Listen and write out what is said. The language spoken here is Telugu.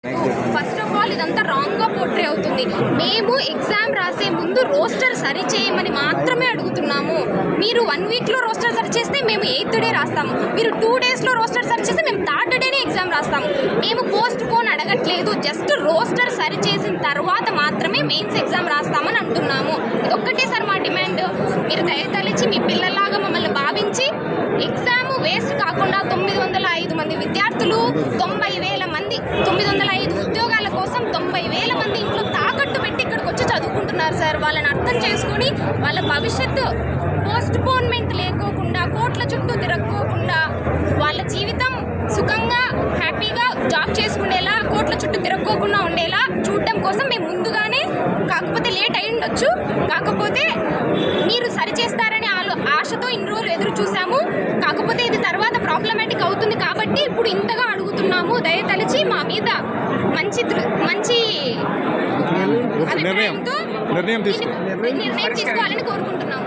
ఫస్ట్ ఆఫ్ ఆల్ ఇదంతా రాంగ్గా పోర్ట్రే అవుతుంది. మేము ఎగ్జామ్ రాసే ముందు రోస్టర్ సరి చేయమని మాత్రమే అడుగుతున్నాము. మీరు 1 వీక్లో రోస్టర్ సరి చేస్తే మేము 8th డే రాస్తాము. మీరు 2 డేస్లో రోస్టర్ సరి చేస్తే మేము 3rd డేనే ఎగ్జామ్ రాస్తాము. మేము పోస్ట్ పోన్ అడగట్లేదు. జస్ట్ రోస్టర్ సరి చేసిన తర్వాత మాత్రమే మెయిన్స్ ఎగ్జామ్ రాస్తామని అంటున్నాము. ఇదొక్కటే సార్ మా డిమాండ్. మీరు దయతలిచి మీ పిల్లలాగా మమ్మల్ని భావించి ఎగ్జామ్ వేస్ట్ కాకుండా 905 మంది విద్యార్థులు 90,000 మంది 905 ఉద్యోగాల కోసం 90,000 మంది ఇంట్లో తాకట్టు పెట్టి ఇక్కడికి వచ్చి చదువుకుంటున్నారు సార్. వాళ్ళని అర్థం చేసుకుని వాళ్ళ భవిష్యత్తు పోస్ట్ పోన్మెంట్ లేకోకుండా కోట్ల చుట్టూ తిరగకోకుండా వాళ్ళ జీవితం సుఖంగా హ్యాపీగా జాబ్ చేసుకునేలా కోట్ల చుట్టూ తిరగకోకుండా ఉండేలా చూడడం కోసం మేము ముందుగానే, కాకపోతే లేట్ అయి ఉండొచ్చు, కాకపోతే మీరు సరిచేస్తారని ఆశతో ఇన్ని రోజులు ఎదురు చూసాము. కాకపోతే ఇది తర్వాత ప్రాబ్లమాటిక్ అవుతుంది కాబట్టి ఇప్పుడు ఇంతగా అడుగుతున్నాము. దయతలిచి మా మీద మంచి అభిప్రాయంతో నిర్ణయం తీసుకోవాలని కోరుకుంటున్నాము.